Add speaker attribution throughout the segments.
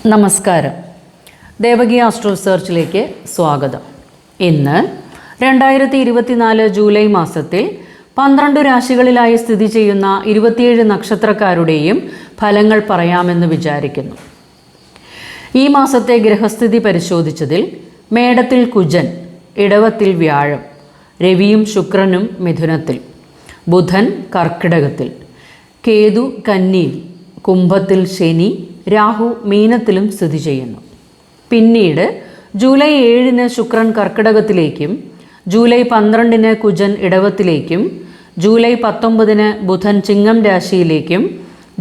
Speaker 1: നമസ്കാരം. ദേവകി ആസ്ട്രോ സെർച്ചിലേക്ക് സ്വാഗതം. ഇന്ന് 2024 ജൂലൈ മാസത്തിൽ 12 രാശികളിലായി സ്ഥിതി ചെയ്യുന്ന 27 നക്ഷത്രക്കാരുടെയും ഫലങ്ങൾ പറയാമെന്ന് വിചാരിക്കുന്നു. ഈ മാസത്തെ ഗ്രഹസ്ഥിതി പരിശോധിച്ചതിൽ മേടത്തിൽ കുജൻ, ഇടവത്തിൽ വ്യാഴം, രവിയും ശുക്രനും മിഥുനത്തിൽ, ബുധൻ കർക്കിടകത്തിൽ, കേതു കന്നിയിൽ, കുംഭത്തിൽ ശനി, രാഹു മീനത്തിലും സ്ഥിതി ചെയ്യുന്നു. പിന്നീട് ജൂലൈ 7-ന് ശുക്രൻ കർക്കിടകത്തിലേക്കും, ജൂലൈ 12-ന് കുജൻ ഇടവത്തിലേക്കും, ജൂലൈ 19-ന് ബുധൻ ചിങ്ങം രാശിയിലേക്കും,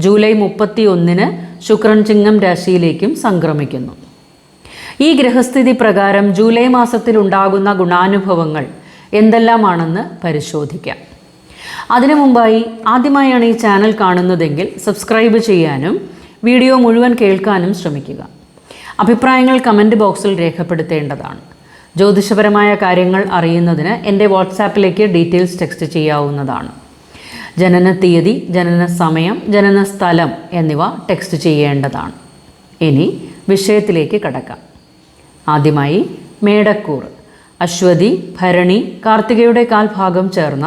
Speaker 1: ജൂലൈ 31-ന് ശുക്രൻ ചിങ്ങം രാശിയിലേക്കും സംക്രമിക്കുന്നു. ഈ ഗ്രഹസ്ഥിതി പ്രകാരം ജൂലൈ മാസത്തിൽ ഉണ്ടാകുന്ന ഗുണാനുഭവങ്ങൾ എന്തെല്ലാമാണെന്ന് പരിശോധിക്കാം. അതിനു മുമ്പായി ആദ്യമായാണ് ഈ ചാനൽ കാണുന്നതെങ്കിൽ സബ്സ്ക്രൈബ് ചെയ്യാനും വീഡിയോ മുഴുവൻ കേൾക്കാനും ശ്രമിക്കുക. അഭിപ്രായങ്ങൾ കമൻറ്റ് ബോക്സിൽ രേഖപ്പെടുത്തേണ്ടതാണ്. ജ്യോതിഷപരമായ കാര്യങ്ങൾ അറിയുന്നതിന് എൻ്റെ വാട്സാപ്പിലേക്ക് ഡീറ്റെയിൽസ് ടെക്സ്റ്റ് ചെയ്യാവുന്നതാണ്. ജനന തീയതി, ജനന സമയം, ജനന സ്ഥലം എന്നിവ ടെക്സ്റ്റ് ചെയ്യേണ്ടതാണ്. ഇനി വിഷയത്തിലേക്ക് കടക്കാം. ആദ്യമായി മേടക്കൂർ. അശ്വതി, ഭരണി, കാർത്തികയുടെ കാൽഭാഗം ചേർന്ന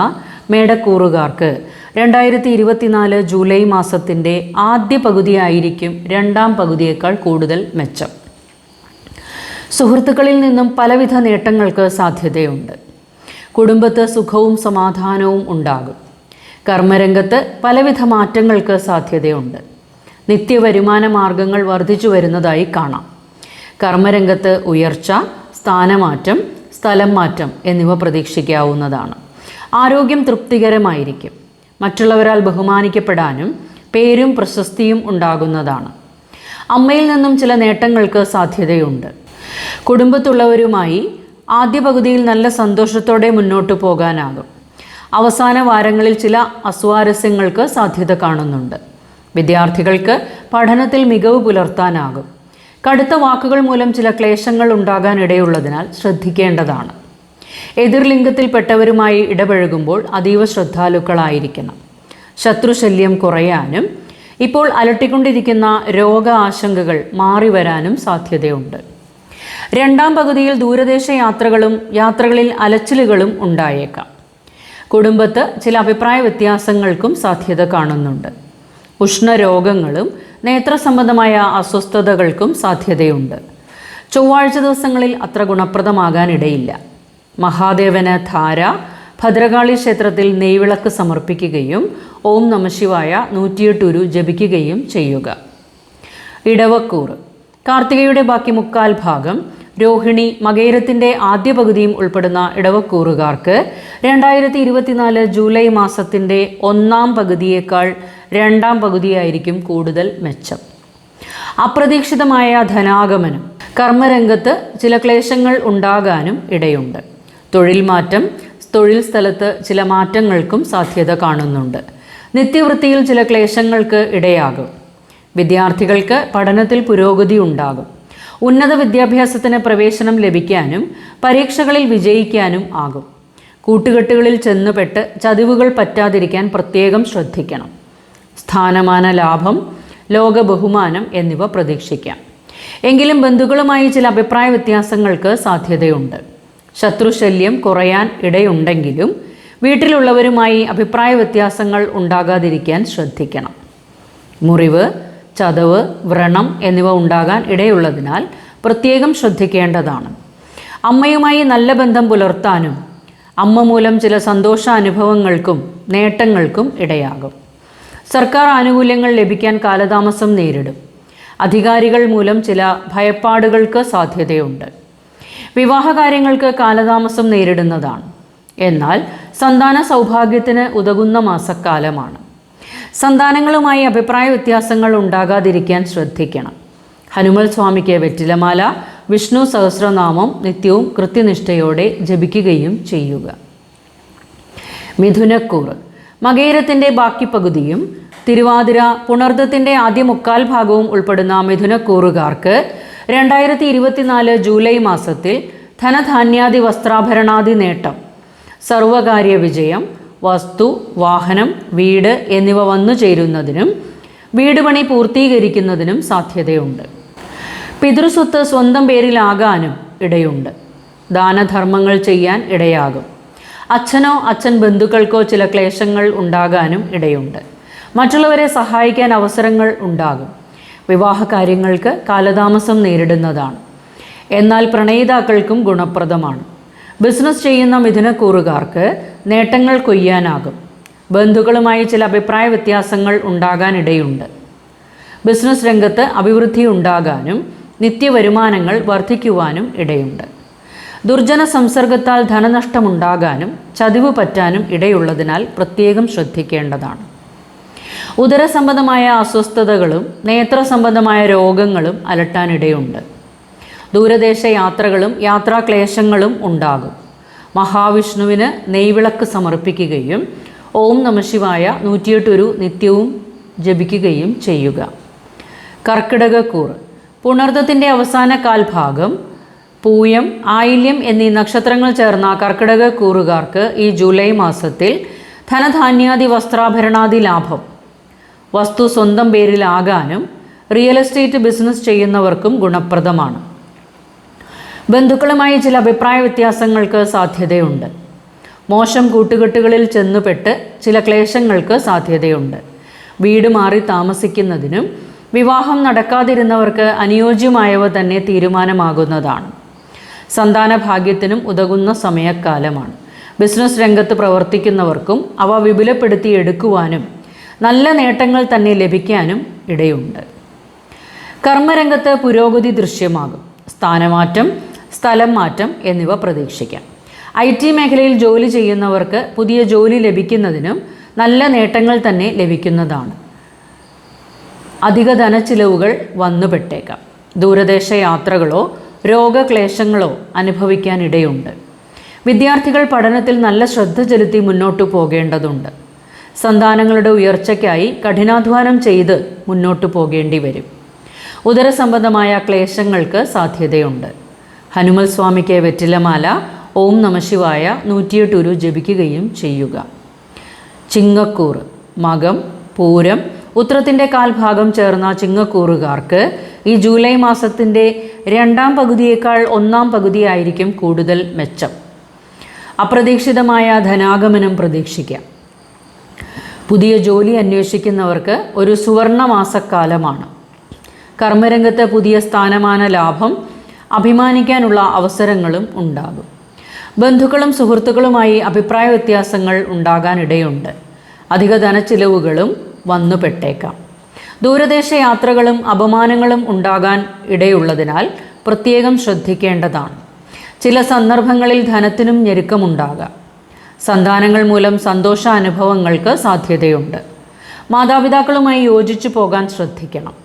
Speaker 1: മേടക്കൂറുകാർക്ക് 2024 ജൂലൈ മാസത്തിൻ്റെ ആദ്യ പകുതിയായിരിക്കും രണ്ടാം പകുതിയേക്കാൾ കൂടുതൽ മെച്ചം. സുഹൃത്തുക്കളിൽ നിന്നും പലവിധ നേട്ടങ്ങൾക്ക് സാധ്യതയുണ്ട്. കുടുംബത്ത് സുഖവും സമാധാനവും ഉണ്ടാകും. കർമ്മരംഗത്ത് പലവിധ മാറ്റങ്ങൾക്ക് സാധ്യതയുണ്ട്. നിത്യവരുമാന മാർഗങ്ങൾ വർദ്ധിച്ചു വരുന്നതായി കാണാം. കർമ്മരംഗത്ത് ഉയർച്ച, സ്ഥാനമാറ്റം, സ്ഥലം മാറ്റം എന്നിവ പ്രതീക്ഷിക്കാവുന്നതാണ്. ആരോഗ്യം തൃപ്തികരമായിരിക്കും. മറ്റുള്ളവരാൽ ബഹുമാനിക്കപ്പെടാനും പേരും പ്രശസ്തിയും ഉണ്ടാകുന്നതാണ്. അമ്മയിൽ നിന്നും ചില നേട്ടങ്ങൾക്ക് സാധ്യതയുണ്ട്. കുടുംബത്തുള്ളവരുമായി ആദ്യ പകുതിയിൽ നല്ല സന്തോഷത്തോടെ മുന്നോട്ട് പോകാനാകും. അവസാന വാരങ്ങളിൽ ചില അസ്വാരസ്യങ്ങൾക്ക് സാധ്യത കാണുന്നുണ്ട്. വിദ്യാർത്ഥികൾക്ക് പഠനത്തിൽ മികവ് പുലർത്താനാകും. കടുത്ത വാക്കുകൾ മൂലം ചില ക്ലേശങ്ങൾ ഉണ്ടാകാനിടയുള്ളതിനാൽ ശ്രദ്ധിക്കേണ്ടതാണ്. എതിർലിംഗത്തിൽപ്പെട്ടവരുമായി ഇടപഴകുമ്പോൾ അതീവ ശ്രദ്ധാലുക്കളായിരിക്കണം. ശത്രുശല്യം കുറയാനും ഇപ്പോൾ അലട്ടിക്കൊണ്ടിരിക്കുന്ന രോഗ ആശങ്കകൾ മാറിവരാനും സാധ്യതയുണ്ട്. രണ്ടാം പകുതിയിൽ ദൂരദേശ യാത്രകളിൽ അലച്ചിലുകളും ഉണ്ടായേക്കാം. കുടുംബത്ത് ചില അഭിപ്രായ വ്യത്യാസങ്ങൾക്കും സാധ്യത കാണുന്നുണ്ട്. ഉഷ്ണരോഗങ്ങളും നേത്ര സംബന്ധമായ അസ്വസ്ഥതകൾക്കും സാധ്യതയുണ്ട്. ചൊവ്വാഴ്ച ദിവസങ്ങളിൽ അത്ര ഗുണപ്രദമാകാനിടയില്ല. മഹാദേവന് ധാര, ഭദ്രകാളി ക്ഷേത്രത്തിൽ നെയ്വിളക്ക് സമർപ്പിക്കുകയും ഓം നമഃശിവായ 108 ഉരു ജപിക്കുകയും ചെയ്യുക. ഇടവക്കൂർ. കാർത്തികയുടെ ബാക്കി മുക്കാൽ ഭാഗം, രോഹിണി, മകയിരത്തിൻ്റെ ആദ്യ പകുതിയും ഉൾപ്പെടുന്ന ഇടവക്കൂറുകാർക്ക് 2024 ജൂലൈ മാസത്തിൻ്റെ ഒന്നാം പകുതിയേക്കാൾ രണ്ടാം പകുതിയായിരിക്കും കൂടുതൽ മെച്ചം. അപ്രതീക്ഷിതമായ ധനാഗമനം. കർമ്മരംഗത്ത് ചില ക്ലേശങ്ങൾ ഉണ്ടാകാനും ഇടയുണ്ട്. തൊഴിൽ മാറ്റം, തൊഴിൽ സ്ഥലത്ത് ചില മാറ്റങ്ങൾക്കും സാധ്യത കാണുന്നുണ്ട്. നിത്യവൃത്തിയിൽ ചില ക്ലേശങ്ങൾക്ക് ഇടയാകും. വിദ്യാർത്ഥികൾക്ക് പഠനത്തിൽ പുരോഗതി ഉണ്ടാകും. ഉന്നത വിദ്യാഭ്യാസത്തിന് പ്രവേശനം ലഭിക്കാനും പരീക്ഷകളിൽ വിജയിക്കാനും ആകും. കൂട്ടുകെട്ടുകളിൽ ചെന്നുപെട്ട് ചതിവുകൾ പറ്റാതിരിക്കാൻ പ്രത്യേകം ശ്രദ്ധിക്കണം. സ്ഥാനമാന ലാഭം, ലോക ബഹുമാനം എന്നിവ പ്രതീക്ഷിക്കാം. എങ്കിലും ബന്ധുക്കളുമായി ചില അഭിപ്രായ വ്യത്യാസങ്ങൾക്ക് സാധ്യതയുണ്ട്. ശത്രുശല്യം കുറയാൻ ഇടയുണ്ടെങ്കിലും വീട്ടിലുള്ളവരുമായി അഭിപ്രായ വ്യത്യാസങ്ങൾ ഉണ്ടാകാതിരിക്കാൻ ശ്രദ്ധിക്കണം. മുറിവ്, ചതവ്, വ്രണം എന്നിവ ഉണ്ടാകാൻ ഇടയുള്ളതിനാൽ പ്രത്യേകം ശ്രദ്ധിക്കേണ്ടതാണ്. അമ്മയുമായി നല്ല ബന്ധം പുലർത്താനും അമ്മ മൂലം ചില സന്തോഷാനുഭവങ്ങൾക്കും നേട്ടങ്ങൾക്കും ഇടയാകും. സർക്കാർ ആനുകൂല്യങ്ങൾ ലഭിക്കാൻ കാലതാമസം നേരിടും. അധികാരികൾ മൂലം ചില ഭയപ്പാടുകൾക്ക് സാധ്യതയുണ്ട്. വിവാഹകാര്യങ്ങൾക്ക് കാലതാമസം നേരിടുന്നതാണ്. എന്നാൽ സന്താന സൗഭാഗ്യത്തിന് ഉതകുന്ന മാസക്കാലമാണ്. സന്താനങ്ങളുമായി അഭിപ്രായ വ്യത്യാസങ്ങൾ ഉണ്ടാകാതിരിക്കാൻ ശ്രദ്ധിക്കണം. ഹനുമൽ സ്വാമിക്ക് വെറ്റിലമാല, വിഷ്ണു സഹസ്രനാമം നിത്യവും കൃത്യനിഷ്ഠയോടെ ജപിക്കുകയും ചെയ്യുക. മിഥുനക്കൂർ. മകയിരത്തിൻ്റെ ബാക്കി പകുതിയും തിരുവാതിര, പുണർദത്തിൻ്റെ ആദ്യ മുക്കാൽ ഭാഗവും ഉൾപ്പെടുന്ന മിഥുനക്കൂറുകാർക്ക് 2024 ജൂലൈ മാസത്തിൽ ധനധാന്യാദി വസ്ത്രാഭരണാദി നേട്ടം, സർവകാര്യ വിജയം, വസ്തു, വാഹനം, വീട് എന്നിവ വന്നു ചേരുന്നതിനും വീട് പണി പൂർത്തീകരിക്കുന്നതിനും സാധ്യതയുണ്ട്. പിതൃസ്വത്ത് സ്വന്തം പേരിലാകാനും ഇടയുണ്ട്. ദാനധർമ്മങ്ങൾ ചെയ്യാൻ ഇടയാകും. അച്ഛനോ അച്ഛൻ ബന്ധുക്കൾക്കോ ചില ക്ലേശങ്ങൾ ഉണ്ടാകാനും ഇടയുണ്ട്. മറ്റുള്ളവരെ സഹായിക്കാൻ അവസരങ്ങൾ ഉണ്ടാകും. വിവാഹ കാര്യങ്ങൾക്ക് കാലതാമസം നേരിടുന്നതാണ്. എന്നാൽ പ്രണയിതാക്കൾക്കും ഗുണപ്രദമാണ്. ബിസിനസ് ചെയ്യുന്ന മിഥുനക്കൂറുകാർക്ക് നേട്ടങ്ങൾ കൊയ്യാനാകും. ബന്ധുക്കളുമായി ചില അഭിപ്രായ വ്യത്യാസങ്ങൾ ഉണ്ടാകാനിടയുണ്ട്. ബിസിനസ് രംഗത്ത് അഭിവൃദ്ധി ഉണ്ടാകാനും നിത്യവരുമാനങ്ങൾ വർദ്ധിക്കുവാനും ഇടയുണ്ട്. ദുർജന സംസർഗത്താൽ ധനനഷ്ടമുണ്ടാകാനും ചതിവ് പറ്റാനും ഇടയുള്ളതിനാൽ പ്രത്യേകം ശ്രദ്ധിക്കേണ്ടതാണ്. ഉദരസംബന്ധമായ അസ്വസ്ഥതകളും നേത്രസംബന്ധമായ രോഗങ്ങളും അലട്ടാനിടയുണ്ട്. ദൂരദേശ യാത്രകളും യാത്രാക്ലേശങ്ങളും ഉണ്ടാകും. മഹാവിഷ്ണുവിന് നെയ്വിളക്ക് സമർപ്പിക്കുകയും ഓം നമഃശിവായ 108 നിത്യവും ജപിക്കുകയും ചെയ്യുക. കർക്കിടകക്കൂറ്. പുണർദത്തിൻ്റെ അവസാന കാൽഭാഗം പൂയം, ആയില്യം എന്നീ നക്ഷത്രങ്ങൾ ചേർന്ന കർക്കിടകക്കൂറുകാർക്ക് ഈ ജൂലൈ മാസത്തിൽ ധനധാന്യാദി വസ്ത്രാഭരണാദി ലാഭം, വസ്തു സ്വന്തം പേരിലാകാനും റിയൽ എസ്റ്റേറ്റ് ബിസിനസ് ചെയ്യുന്നവർക്കും ഗുണപ്രദമാണ്. ബന്ധുക്കളുമായി ചില അഭിപ്രായ വ്യത്യാസങ്ങൾക്ക് സാധ്യതയുണ്ട്. മോശം കൂട്ടുകെട്ടുകളിൽ ചെന്നുപെട്ട് ചില ക്ലേശങ്ങൾക്ക് സാധ്യതയുണ്ട്. വീട് മാറി താമസിക്കുന്നതിനും വിവാഹം നടക്കാതിരുന്നവർക്ക് അനുയോജ്യമായവ തന്നെ തീരുമാനമാകുന്നതാണ്. സന്താന ഭാഗ്യത്തിനും ഉതകുന്ന സമയക്കാലമാണ്. ബിസിനസ് രംഗത്ത് പ്രവർത്തിക്കുന്നവർക്കും അവ വിപുലപ്പെടുത്തി എടുക്കുവാനും നല്ല നേട്ടങ്ങൾ തന്നെ ലഭിക്കാനും ഇടയുണ്ട്. കർമ്മരംഗത്ത് പുരോഗതി ദൃശ്യമാകും. സ്ഥാനമാറ്റം, സ്ഥലം മാറ്റം എന്നിവ പ്രതീക്ഷിക്കാം. IT മേഖലയിൽ ജോലി ചെയ്യുന്നവർക്ക് പുതിയ ജോലി ലഭിക്കുന്നതിനും നല്ല നേട്ടങ്ങൾ തന്നെ ലഭിക്കുന്നതാണ്. അധിക ധനച്ചിലവുകൾ വന്നുപെട്ടേക്കാം. ദൂരദേശ യാത്രകളോ രോഗക്ലേശങ്ങളോ അനുഭവിക്കാനിടയുണ്ട്. വിദ്യാർത്ഥികൾ പഠനത്തിൽ നല്ല ശ്രദ്ധ ചെലുത്തി മുന്നോട്ടു പോകേണ്ടതുണ്ട്. സന്താനങ്ങളുടെ ഉയർച്ചയ്ക്കായി കഠിനാധ്വാനം ചെയ്ത് മുന്നോട്ടു പോകേണ്ടി വരും. ഉദരസംബന്ധമായ ക്ലേശങ്ങൾക്ക് സാധ്യതയുണ്ട്. ഹനുമൽ സ്വാമിക്ക് വെറ്റിലമാല, ഓം നമഃശിവായ 108 ജപിക്കുകയും ചെയ്യുക. ചിങ്ങക്കൂറ്. മകം, പൂരം, ഉത്രത്തിൻ്റെ കാൽഭാഗം ചേർന്ന ചിങ്ങക്കൂറുകാർക്ക് ഈ ജൂലൈ മാസത്തിൻ്റെ 2ാം പകുതിയേക്കാൾ 1ാം പകുതിയായിരിക്കും കൂടുതൽ മെച്ചം. അപ്രതീക്ഷിതമായ ധനാഗമനം പ്രതീക്ഷിക്കാം. പുതിയ ജോലി അന്വേഷിക്കുന്നവർക്ക് ഒരു സുവർണ മാസക്കാലമാണ്. കർമ്മരംഗത്ത് പുതിയ സ്ഥാനമാന ലാഭം, അഭിമാനിക്കാനുള്ള അവസരങ്ങളും ഉണ്ടാകും. ബന്ധുക്കളും സുഹൃത്തുക്കളുമായി അഭിപ്രായ വ്യത്യാസങ്ങൾ ഉണ്ടാകാനിടയുണ്ട്. അധിക ധനച്ചിലവുകളും വന്നുപെട്ടേക്കാം. ദൂരദേശ യാത്രകളും അപമാനങ്ങളും ഉണ്ടാകാൻ ഇടയുള്ളതിനാൽ പ്രത്യേകം ശ്രദ്ധിക്കേണ്ടതാണ്. ചില സന്ദർഭങ്ങളിൽ ധനത്തിനും ഞെരുക്കമുണ്ടാകാം. സന്താനങ്ങൾ മൂലം സന്തോഷാനുഭവങ്ങൾക്ക് സാധ്യതയുണ്ട്. മാതാപിതാക്കളുമായി യോജിച്ചു പോകാൻ ശ്രദ്ധിക്കണം.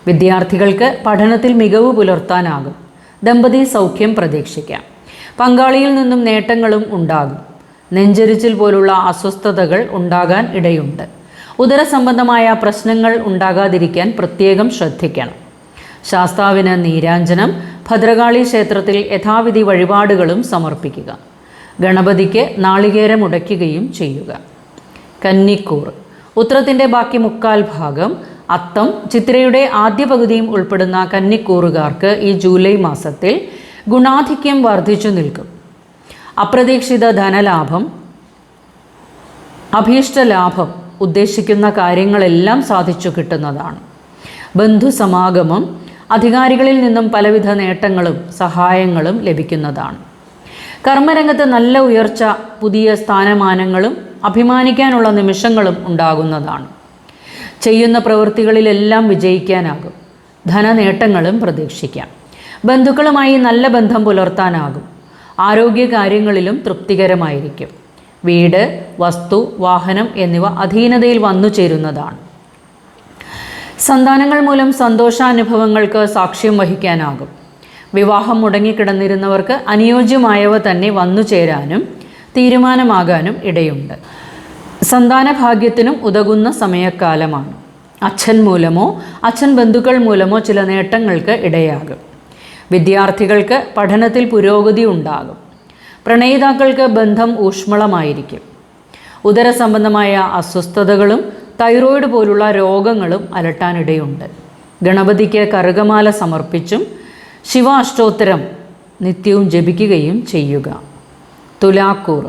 Speaker 1: വിദ്യാർത്ഥികൾക്ക് പഠനത്തിൽ മികവ് പുലർത്താനാകും. ദമ്പതി സൗഖ്യം പ്രതീക്ഷിക്കാം. പങ്കാളിയിൽ നിന്നും നേട്ടങ്ങളും ഉണ്ടാകും. നെഞ്ചരിച്ചിൽ പോലുള്ള അസ്വസ്ഥതകൾ ഉണ്ടാകാൻ ഇടയുണ്ട്. ഉദരസംബന്ധമായ പ്രശ്നങ്ങൾ ഉണ്ടാകാതിരിക്കാൻ പ്രത്യേകം ശ്രദ്ധിക്കണം. ശാസ്താവിന് നീരാഞ്ജനം, ഭദ്രകാളി ക്ഷേത്രത്തിൽ യഥാവിധി വഴിപാടുകളും സമർപ്പിക്കുക. ഗണപതിക്ക് നാളികേരം ഉടയ്ക്കുകയും ചെയ്യുക. കന്നിക്കൂർ. ഉത്രത്തിൻ്റെ ബാക്കി മുക്കാൽ ഭാഗം, അത്തം, ചിത്രയുടെ ആദ്യ പകുതിയും ഉൾപ്പെടുന്ന കന്നിക്കൂറുകാർക്ക് ഈ ജൂലൈ മാസത്തിൽ ഗുണാധിക്യം വർദ്ധിച്ചു നിൽക്കും. അപ്രതീക്ഷിത ധനലാഭം, അഭീഷ്ടലാഭം, ഉദ്ദേശിക്കുന്ന കാര്യങ്ങളെല്ലാം സാധിച്ചു കിട്ടുന്നതാണ്. ബന്ധുസമാഗമം, അധികാരികളിൽ നിന്നും പലവിധ നേട്ടങ്ങളും സഹായങ്ങളും ലഭിക്കുന്നതാണ്. കർമ്മരംഗത്ത് നല്ല ഉയർച്ച, പുതിയ സ്ഥാനമാനങ്ങളും അഭിമാനിക്കാനുള്ള നിമിഷങ്ങളും ഉണ്ടാകുന്നതാണ്. ചെയ്യുന്ന പ്രവൃത്തികളിലെല്ലാം വിജയിക്കാനാകും. ധനനേട്ടങ്ങളും പ്രതീക്ഷിക്കാം. ബന്ധുക്കളുമായി നല്ല ബന്ധം പുലർത്താനാകും. ആരോഗ്യകാര്യങ്ങളിലും തൃപ്തികരമായിരിക്കും. വീട്, വസ്തു, വാഹനം എന്നിവ അധീനതയിൽ വന്നു ചേരുന്നതാണ്. സന്താനങ്ങൾ മൂലം സന്തോഷാനുഭവങ്ങൾക്ക് സാക്ഷ്യം വഹിക്കാനാകും. വിവാഹം മുടങ്ങിക്കിടന്നിരുന്നവർക്ക് അനുയോജ്യമായവ തന്നെ വന്നു ചേരാനും തീരുമാനമാകാനും ഇടയുണ്ട്. സന്താന ഭാഗ്യത്തിനും ഉതകുന്ന സമയക്കാലമാണ്. അച്ഛൻ മൂലമോ അച്ഛൻ ബന്ധുക്കൾ മൂലമോ ചില നേട്ടങ്ങൾക്ക് ഇടയാകും. വിദ്യാർത്ഥികൾക്ക് പഠനത്തിൽ പുരോഗതി ഉണ്ടാകും. പ്രണയിതാക്കൾക്ക് ബന്ധം ഊഷ്മളമായിരിക്കും. ഉദരസംബന്ധമായ അസ്വസ്ഥതകളും തൈറോയിഡ് പോലുള്ള രോഗങ്ങളും അലട്ടാനിടയുണ്ട്. ഗണപതിക്ക് കറുകമാല സമർപ്പിച്ചും ശിവാഷ്ടോത്തരം നിത്യവും ജപിക്കുകയും ചെയ്യുക. തുലാക്കൂർ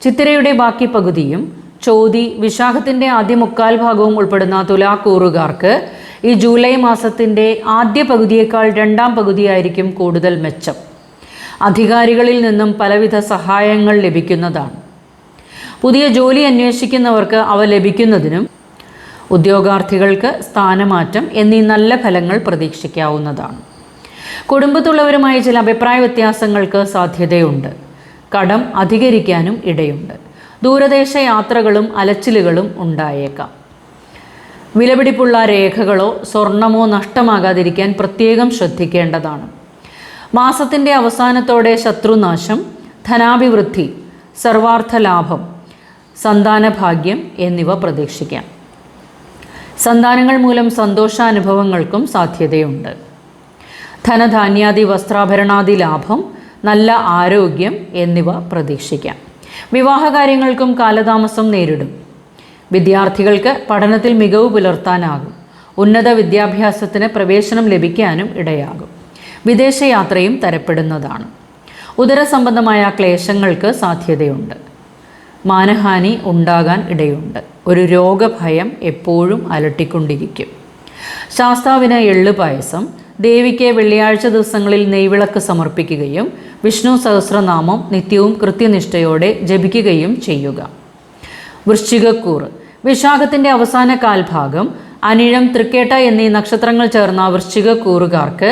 Speaker 1: ചിത്തിരയുടെ ബാക്കി പകുതിയും ചോതി വിശാഖത്തിൻ്റെ ആദ്യ മുക്കാൽ ഭാഗവും ഉൾപ്പെടുന്ന തുലാക്കൂറുകാർക്ക് ഈ ജൂലൈ മാസത്തിൻ്റെ ആദ്യ പകുതിയേക്കാൾ രണ്ടാം പകുതിയായിരിക്കും കൂടുതൽ മെച്ചം. അധികാരികളിൽ നിന്നും പലവിധ സഹായങ്ങൾ ലഭിക്കുന്നതാണ്. പുതിയ ജോലി അന്വേഷിക്കുന്നവർക്ക് അവ ലഭിക്കുന്നതിനും ഉദ്യോഗാർത്ഥികൾക്ക് സ്ഥാനമാറ്റം എന്നീ നല്ല ഫലങ്ങൾ പ്രതീക്ഷിക്കാവുന്നതാണ്. കുടുംബത്തുള്ളവരുമായി ചില അഭിപ്രായ വ്യത്യാസങ്ങൾക്ക് സാധ്യതയുണ്ട്. കടം അധികരിക്കാനും ഇടയുണ്ട്. ദൂരദേശ യാത്രകളും അലച്ചിലുകളും ഉണ്ടായേക്കാം. വിലപിടിപ്പുള്ള രേഖകളോ സ്വർണമോ നഷ്ടമാകാതിരിക്കാൻ പ്രത്യേകം ശ്രദ്ധിക്കേണ്ടതാണ്. മാസത്തിൻ്റെ അവസാനത്തോടെ ശത്രുനാശം, ധനാഭിവൃദ്ധി, സർവാർത്ഥ ലാഭം, സന്താനഭാഗ്യം എന്നിവ പ്രതീക്ഷിക്കാം. സന്താനങ്ങൾ മൂലം സന്തോഷാനുഭവങ്ങൾക്കും സാധ്യതയുണ്ട്. ധനധാന്യാദി വസ്ത്രാഭരണാദി ലാഭം, നല്ല ആരോഗ്യം എന്നിവ പ്രതീക്ഷിക്കാം. വിവാഹകാര്യങ്ങൾക്കും കാലതാമസം നേരിടും. വിദ്യാർത്ഥികൾക്ക് പഠനത്തിൽ മികവ് പുലർത്താനാകും. ഉന്നത വിദ്യാഭ്യാസത്തിന് പ്രവേശനം ലഭിക്കാനും ഇടയാകും. വിദേശയാത്രയും തരപ്പെടുന്നതാണ്. ഉദരസംബന്ധമായ ക്ലേശങ്ങൾക്ക് സാധ്യതയുണ്ട്. മാനഹാനി ഉണ്ടാകാൻ ഇടയുണ്ട്. ഒരു രോഗഭയം എപ്പോഴും അലട്ടിക്കൊണ്ടിരിക്കും. ശാസ്താവിന് എള്ളു പായസം, ദേവിക്ക് വെള്ളിയാഴ്ച ദിവസങ്ങളിൽ നെയ്വിളക്ക് സമർപ്പിക്കുകയും വിഷ്ണു സഹസ്രനാമം നിത്യവും കൃത്യനിഷ്ഠയോടെ ജപിക്കുകയും ചെയ്യുക. വൃശ്ചികക്കൂർ വിശാഖത്തിൻ്റെ അവസാന കാൽഭാഗം, അനിഴം, തൃക്കേട്ട എന്നീ നക്ഷത്രങ്ങൾ ചേർന്ന വൃശ്ചികക്കൂറുകാർക്ക്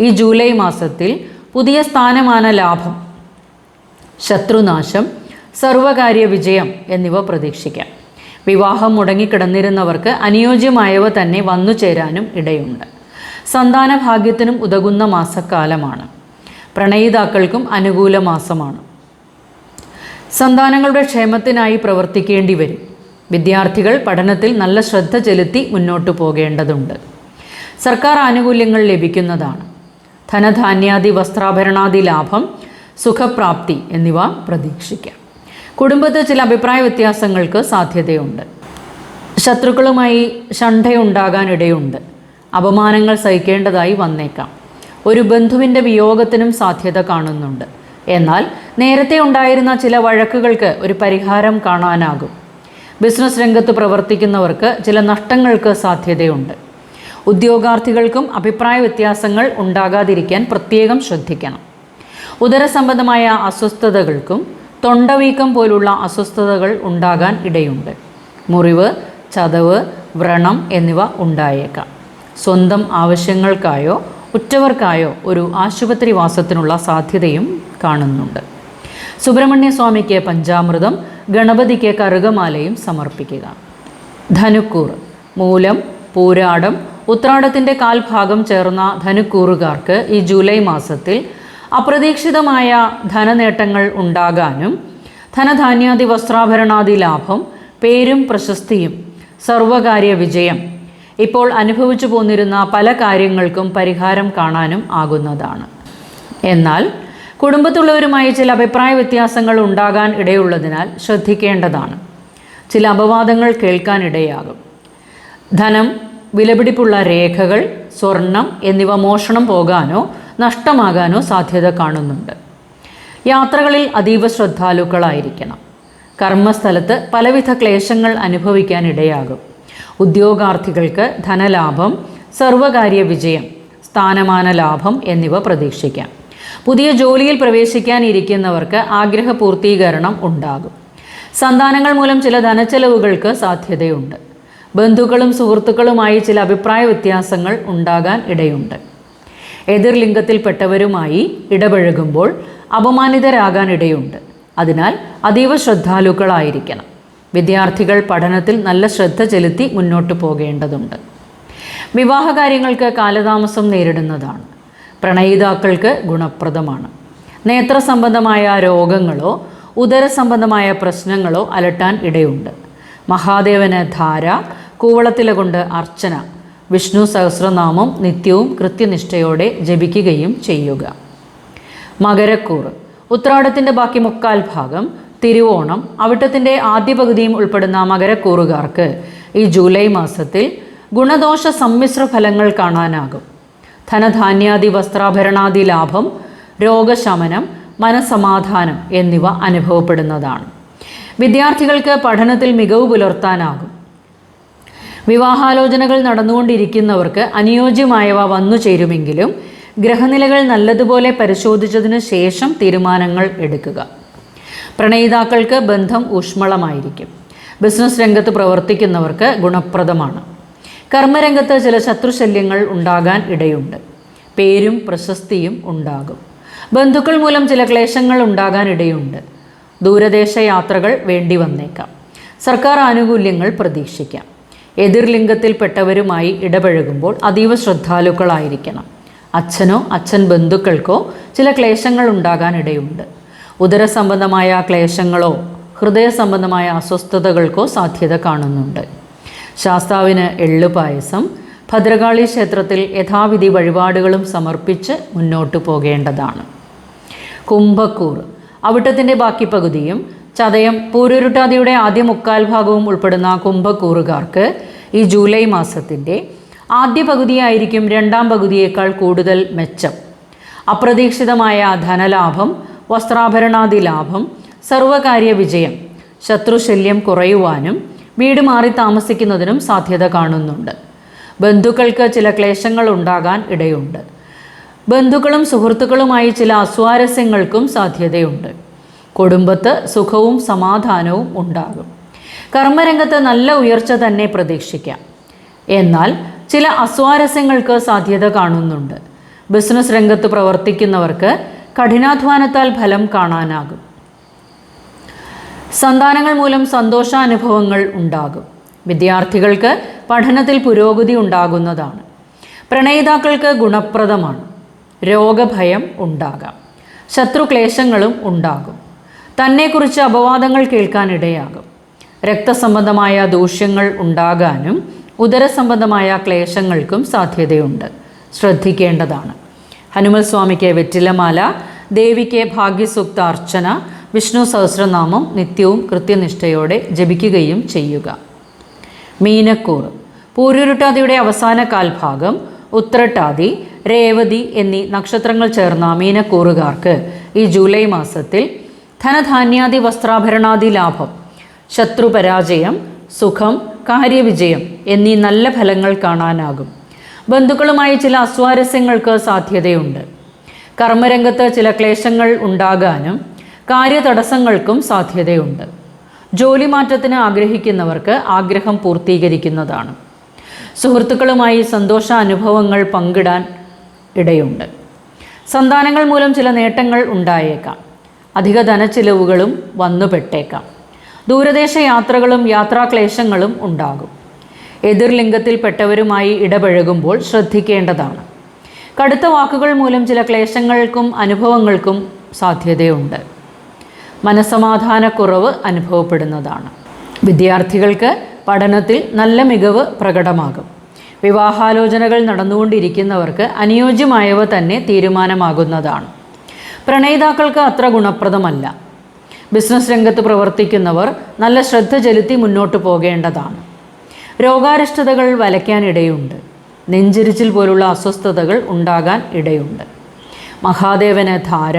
Speaker 1: ഈ ജൂലൈ മാസത്തിൽ പുതിയ സ്ഥാനമാന ലാഭം, ശത്രുനാശം, സർവകാര്യ വിജയം എന്നിവ പ്രതീക്ഷിക്കാം. വിവാഹം മുടങ്ങിക്കിടന്നിരുന്നവർക്ക് അനുയോജ്യമായവ തന്നെ വന്നു ചേരാനും ഇടയുണ്ട്. സന്താന ഭാഗ്യത്തിനും ഉതകുന്ന മാസക്കാലമാണ്. പ്രണയിതാക്കൾക്കും അനുകൂല മാസമാണ്. സന്താനങ്ങളുടെ ക്ഷേമത്തിനായി പ്രവർത്തിക്കേണ്ടി വരും. വിദ്യാർത്ഥികൾ പഠനത്തിൽ നല്ല ശ്രദ്ധ ചെലുത്തി മുന്നോട്ടു പോകേണ്ടതുണ്ട്. സർക്കാർ ആനുകൂല്യങ്ങൾ ലഭിക്കുന്നതാണ്. ധനധാന്യാദി വസ്ത്രാഭരണാദി ലാഭം, സുഖപ്രാപ്തി എന്നിവ പ്രതീക്ഷിക്കാം. കുടുംബത്തിൽ ചില അഭിപ്രായ വ്യത്യാസങ്ങൾക്ക് സാധ്യതയുണ്ട്. ശത്രുക്കളുമായി ശണ്ഠയുണ്ടാകാൻ ഇടയുണ്ട്. അപമാനങ്ങൾ സഹിക്കേണ്ടതായി വന്നേക്കാം. ഒരു ബന്ധുവിൻ്റെ വിയോഗത്തിനും സാധ്യത കാണുന്നുണ്ട്. എന്നാൽ നേരത്തെ ഉണ്ടായിരുന്ന ചില വഴക്കുകൾക്ക് ഒരു പരിഹാരം കാണാനാകും. ബിസിനസ് രംഗത്ത് പ്രവർത്തിക്കുന്നവർക്ക് ചില നഷ്ടങ്ങൾക്ക് സാധ്യതയുണ്ട്. ഉദ്യോഗാർത്ഥികൾക്കും അഭിപ്രായ വ്യത്യാസങ്ങൾ ഉണ്ടാകാതിരിക്കാൻ പ്രത്യേകം ശ്രദ്ധിക്കണം. ഉദരസംബന്ധമായ അസ്വസ്ഥതകൾക്കും തൊണ്ടവീക്കം പോലുള്ള അസ്വസ്ഥതകൾ ഉണ്ടാകാൻ ഇടയുണ്ട്. മുറിവ്, ചതവ്, വ്രണം എന്നിവ ഉണ്ടായേക്കാം. സ്വന്തം ആവശ്യങ്ങൾക്കായോ ഉറ്റവർക്കായോ ഒരു ആശുപത്രി വാസത്തിനുള്ള സാധ്യതയും കാണുന്നുണ്ട്. സുബ്രഹ്മണ്യസ്വാമിക്ക് പഞ്ചാമൃതം, ഗണപതിക്ക് കറുകമാലയും സമർപ്പിക്കുക. ധനുക്കൂർ മൂലം, പൂരാടം, ഉത്രാടത്തിൻ്റെ കാൽഭാഗം ചേർന്ന ധനുക്കൂറുകാർക്ക് ഈ ജൂലൈ മാസത്തിൽ അപ്രതീക്ഷിതമായ ധനനേട്ടങ്ങൾ ഉണ്ടാകാനും ധനധാന്യാദി വസ്ത്രാഭരണാദി ലാഭം, പേരും പ്രശസ്തിയും, സർവകാര്യ വിജയം, ഇപ്പോൾ അനുഭവിച്ചു പോന്നിരുന്ന പല കാര്യങ്ങൾക്കും പരിഹാരം കാണാനും ആകുന്നതാണ്. എന്നാൽ കുടുംബത്തുള്ളവരുമായി ചില അഭിപ്രായ വ്യത്യാസങ്ങൾ ഉണ്ടാകാൻ ഇടയുള്ളതിനാൽ ശ്രദ്ധിക്കേണ്ടതാണ്. ചില അപവാദങ്ങൾ കേൾക്കാനിടയാകും. ധനം, വിലപിടിപ്പുള്ള രേഖകൾ, സ്വർണം എന്നിവ മോഷണം പോകാനോ നഷ്ടമാകാനോ സാധ്യത കാണുന്നുണ്ട്. യാത്രകളിൽ അതീവ ശ്രദ്ധാലുക്കളായിരിക്കണം. കർമ്മസ്ഥലത്ത് പലവിധ ക്ലേശങ്ങൾ അനുഭവിക്കാൻ ഇടയാകും. ഉദ്യോഗാർത്ഥികൾക്ക് ധനലാഭം, സർവകാര്യ വിജയം, സ്ഥാനമാന ലാഭം എന്നിവ പ്രതീക്ഷിക്കാം. പുതിയ ജോലിയിൽ പ്രവേശിക്കാനിരിക്കുന്നവർക്ക് ആഗ്രഹ പൂർത്തീകരണം ഉണ്ടാകും. സന്താനങ്ങൾ മൂലം ചില ധനച്ചെലവുകൾക്ക് സാധ്യതയുണ്ട്. ബന്ധുക്കളും സുഹൃത്തുക്കളുമായി ചില അഭിപ്രായ വ്യത്യാസങ്ങൾ ഉണ്ടാകാൻ ഇടയുണ്ട്. എതിർ ലിംഗത്തിൽപ്പെട്ടവരുമായി ഇടപഴകുമ്പോൾ അപമാനിതരാകാൻ ഇടയുണ്ട്. അതിനാൽ അതീവ ശ്രദ്ധാലുക്കളായിരിക്കണം. വിദ്യാർത്ഥികൾ പഠനത്തിൽ നല്ല ശ്രദ്ധ ചെലുത്തി മുന്നോട്ട് പോകേണ്ടതുണ്ട്. വിവാഹകാര്യങ്ങൾക്ക് കാലതാമസം നേരിടുന്നതാണ്. പ്രണയിതാക്കൾക്ക് ഗുണപ്രദമാണ്. നേത്ര സംബന്ധമായ രോഗങ്ങളോ ഉദരസംബന്ധമായ പ്രശ്നങ്ങളോ അലട്ടാൻ ഇടയുണ്ട്. മഹാദേവന് ധാര, കൂവളത്തില കൊണ്ട് അർച്ചന, വിഷ്ണു സഹസ്രനാമം നിത്യവും കൃത്യനിഷ്ഠയോടെ ജപിക്കുകയും ചെയ്യുക. മകരക്കൂർ ഉത്രാടത്തിൻ്റെ ബാക്കി മുക്കാൽ ഭാഗം, തിരുവോണം, അവിട്ടത്തിൻ്റെ ആദ്യ പകുതിയും ഉൾപ്പെടുന്ന മകരക്കൂറുകാർക്ക് ഈ ജൂലൈ മാസത്തിൽ ഗുണദോഷ സമ്മിശ്ര ഫലങ്ങൾ കാണാനാകും. ധനധാന്യാദി വസ്ത്രാഭരണാദി ലാഭം, രോഗശമനം, മനസ്സമാധാനം എന്നിവ അനുഭവപ്പെടുന്നതാണ്. വിദ്യാർത്ഥികൾക്ക് പഠനത്തിൽ മികവ് പുലർത്താനാകും. വിവാഹാലോചനകൾ നടന്നുകൊണ്ടിരിക്കുന്നവർക്ക് അനുയോജ്യമായവ വന്നു ചേരുമെങ്കിലും ഗ്രഹനിലകൾ നല്ലതുപോലെ പരിശോധിച്ചതിന് ശേഷം തീരുമാനങ്ങൾ എടുക്കുക. പ്രണയിതാക്കൾക്ക് ബന്ധം ഊഷ്മളമായിരിക്കും. ബിസിനസ് രംഗത്ത് പ്രവർത്തിക്കുന്നവർക്ക് ഗുണപ്രദമാണ്. കർമ്മരംഗത്ത് ചില ശത്രുശല്യങ്ങൾ ഉണ്ടാകാൻ ഇടയുണ്ട്. പേരും പ്രശസ്തിയും ഉണ്ടാകും. ബന്ധുക്കൾ മൂലം ചില ക്ലേശങ്ങൾ ഉണ്ടാകാൻ ഇടയുണ്ട്. ദൂരദേശ യാത്രകൾ വേണ്ടി വന്നേക്കാം. സർക്കാർ ആനുകൂല്യങ്ങൾ പ്രതീക്ഷിക്കാം. എതിർലിംഗത്തിൽപ്പെട്ടവരുമായി ഇടപഴകുമ്പോൾ അതീവ ശ്രദ്ധാലുക്കളായിരിക്കണം. അച്ഛനോ അച്ഛൻ ബന്ധുക്കൾക്കോ ചില ക്ലേശങ്ങൾ ഉണ്ടാകാൻ ഇടയുണ്ട്. ഉദരസംബന്ധമായ ക്ലേശങ്ങളോ ഹൃദയ സംബന്ധമായ അസ്വസ്ഥതകൾക്കോ സാധ്യത കാണുന്നുണ്ട്. ശാസ്താവിന് എള്ളുപായസം, ഭദ്രകാളി ക്ഷേത്രത്തിൽ യഥാവിധി വഴിപാടുകളും സമർപ്പിച്ച് മുന്നോട്ടു പോകേണ്ടതാണ്. കുംഭക്കൂർ അവിട്ടത്തിൻ്റെ ബാക്കി പകുതിയും ചതയം പൂരുരുട്ടാതിയുടെ ആദ്യ മുക്കാൽ ഭാഗവും ഉൾപ്പെടുന്ന കുംഭക്കൂറുകാർക്ക് ഈ ജൂലൈ മാസത്തിൻ്റെ ആദ്യ പകുതിയായിരിക്കും രണ്ടാം പകുതിയേക്കാൾ കൂടുതൽ മെച്ചം. അപ്രതീക്ഷിതമായ ധനലാഭം, വസ്ത്രാഭരണാദി ലാഭം, സർവകാര്യ വിജയം, ശത്രുശല്യം കുറയുവാനും വീട് മാറി താമസിക്കുന്നതിനും സാധ്യത കാണുന്നുണ്ട്. ബന്ധുക്കൾക്ക് ചില ക്ലേശങ്ങൾ ഉണ്ടാകാൻ ഇടയുണ്ട്. ബന്ധുക്കളും സുഹൃത്തുക്കളുമായി ചില അസ്വാരസ്യങ്ങൾക്കും സാധ്യതയുണ്ട്. കുടുംബത്ത് സുഖവും സമാധാനവും ഉണ്ടാകും. കർമ്മരംഗത്ത് നല്ല ഉയർച്ച തന്നെ പ്രതീക്ഷിക്കാം. എന്നാൽ ചില അസ്വാരസ്യങ്ങൾക്ക് സാധ്യത കാണുന്നുണ്ട്. ബിസിനസ് രംഗത്ത് പ്രവർത്തിക്കുന്നവർക്ക് കഠിനാധ്വാനത്താൽ ഫലം കാണാനാകും. സന്താനങ്ങൾ മൂലം സന്തോഷാനുഭവങ്ങൾ ഉണ്ടാകും. വിദ്യാർത്ഥികൾക്ക് പഠനത്തിൽ പുരോഗതി ഉണ്ടാകുന്നതാണ്. പ്രണയിതാക്കൾക്ക് ഗുണപ്രദമാണ്. രോഗഭയം ഉണ്ടാകാം. ശത്രുക്ലേശങ്ങളും ഉണ്ടാകും. തന്നെക്കുറിച്ച് അപവാദങ്ങൾ കേൾക്കാനിടയാകും. രക്തസംബന്ധമായ ദൂഷ്യങ്ങൾ ഉണ്ടാകാനും ഉദരസംബന്ധമായ ക്ലേശങ്ങൾക്കും സാധ്യതയുണ്ട്. ശ്രദ്ധിക്കേണ്ടതാണ്. ഹനുമൽ സ്വാമിക്ക് വെറ്റിലമാല, ദേവിക്ക് ഭാഗ്യസൂക്ത അർച്ചന, വിഷ്ണു സഹസ്രനാമം നിത്യവും കൃത്യനിഷ്ഠയോടെ ജപിക്കുകയും ചെയ്യുക. മീനക്കൂർ പൂരുരുട്ടാതിയുടെ അവസാന കാൽഭാഗം, ഉത്രട്ടാതി, രേവതി എന്നീ നക്ഷത്രങ്ങൾ ചേർന്ന മീനക്കൂറുകാർക്ക് ഈ ജൂലൈ മാസത്തിൽ ധനധാന്യാദി വസ്ത്രാഭരണാദി ലാഭം, ശത്രുപരാജയം, സുഖം, കാര്യവിജയം എന്നീ നല്ല ഫലങ്ങൾ കാണാനാകും. ബന്ധുക്കളുമായി ചില അസ്വാരസ്യങ്ങൾക്ക് സാധ്യതയുണ്ട്. കർമ്മരംഗത്ത് ചില ക്ലേശങ്ങൾ ഉണ്ടാകാനും കാര്യതടസ്സങ്ങൾക്കും സാധ്യതയുണ്ട്. ജോലി മാറ്റത്തിന് ആഗ്രഹിക്കുന്നവർക്ക് ആഗ്രഹം പൂർത്തീകരിക്കുന്നതാണ്. സുഹൃത്തുക്കളുമായി സന്തോഷാനുഭവങ്ങൾ പങ്കിടാൻ ഇടയുണ്ട്. സന്താനങ്ങൾ മൂലം ചില നേട്ടങ്ങൾ ഉണ്ടായേക്കാം. അധിക ധനച്ചിലവുകളും വന്നുപെട്ടേക്കാം. ദൂരദേശ യാത്രകളും യാത്രാക്ലേശങ്ങളും ഉണ്ടാകും. എതിർലിംഗത്തിൽപ്പെട്ടവരുമായി ഇടപഴകുമ്പോൾ ശ്രദ്ധിക്കേണ്ടതാണ്. കടുത്ത വാക്കുകൾ മൂലം ചില ക്ലേശങ്ങൾക്കും അനുഭവങ്ങൾക്കും സാധ്യതയുണ്ട്. മനസ്സമാധാനക്കുറവ് അനുഭവപ്പെടുന്നതാണ്. വിദ്യാർത്ഥികൾക്ക് പഠനത്തിൽ നല്ല മികവ് പ്രകടമാകും. വിവാഹാലോചനകൾ നടന്നുകൊണ്ടിരിക്കുന്നവർക്ക് അനുയോജ്യമായവ തന്നെ തീരുമാനമാകുന്നതാണ്. പ്രണയിതാക്കൾക്ക് അത്ര ഗുണപ്രദമല്ല. ബിസിനസ് രംഗത്ത് പ്രവർത്തിക്കുന്നവർ നല്ല ശ്രദ്ധ ചെലുത്തി മുന്നോട്ട് പോകേണ്ടതാണ്. രോഗാരിഷ്ടതകൾ വലയ്ക്കാനിടയുണ്ട്. നെഞ്ചിരിച്ചിൽ പോലുള്ള അസ്വസ്ഥതകൾ ഉണ്ടാകാൻ ഇടയുണ്ട്. മഹാദേവന് ധാര,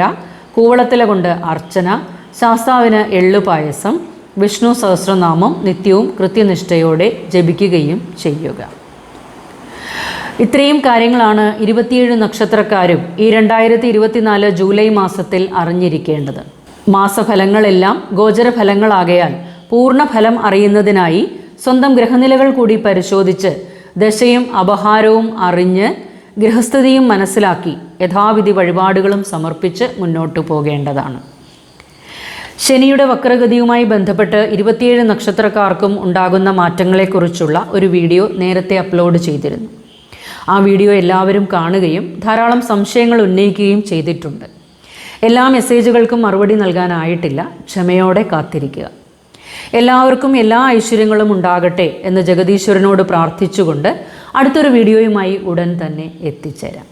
Speaker 1: കൂവളത്തില കൊണ്ട് അർച്ചന, ശാസ്താവിന് എള്ളുപായസം, വിഷ്ണു സഹസ്രനാമം നിത്യവും കൃത്യനിഷ്ഠയോടെ ജപിക്കുകയും ചെയ്യുക. ഇത്രയും കാര്യങ്ങളാണ് 27 നക്ഷത്രക്കാരും ഈ 2024 ജൂലൈ മാസത്തിൽ അറിഞ്ഞിരിക്കേണ്ടത്. മാസഫലങ്ങളെല്ലാം ഗോചരഫലങ്ങളാകയാൽ പൂർണ്ണഫലം അറിയുന്നതിനായി സ്വന്തം ഗ്രഹനിലകൾ കൂടി പരിശോധിച്ച് ദശയും അപഹാരവും അറിഞ്ഞ് ഗൃഹസ്ഥിതിയും മനസ്സിലാക്കി യഥാവിധി വഴിപാടുകളും സമർപ്പിച്ച് മുന്നോട്ടു പോകേണ്ടതാണ്. ശനിയുടെ വക്രഗതിയുമായി ബന്ധപ്പെട്ട് 27 നക്ഷത്രക്കാർക്കും ഉണ്ടാകുന്ന മാറ്റങ്ങളെക്കുറിച്ചുള്ള ഒരു വീഡിയോ നേരത്തെ അപ്ലോഡ് ചെയ്തിരുന്നു. ആ വീഡിയോ എല്ലാവരും കാണുകയും ധാരാളം സംശയങ്ങൾ ഉന്നയിക്കുകയും ചെയ്തിട്ടുണ്ട്. എല്ലാ മെസ്സേജുകൾക്കും മറുപടി നൽകാനായിട്ടില്ല. ക്ഷമയോടെ കാത്തിരിക്കുക. എല്ലാവർക്കും എല്ലാ ഐശ്വര്യങ്ങളും ഉണ്ടാകട്ടെ എന്ന് ജഗദീശ്വരനോട് പ്രാർത്ഥിച്ചുകൊണ്ട് അടുത്തൊരു വീഡിയോയുമായി ഉടൻ തന്നെ എത്തിച്ചേരാം.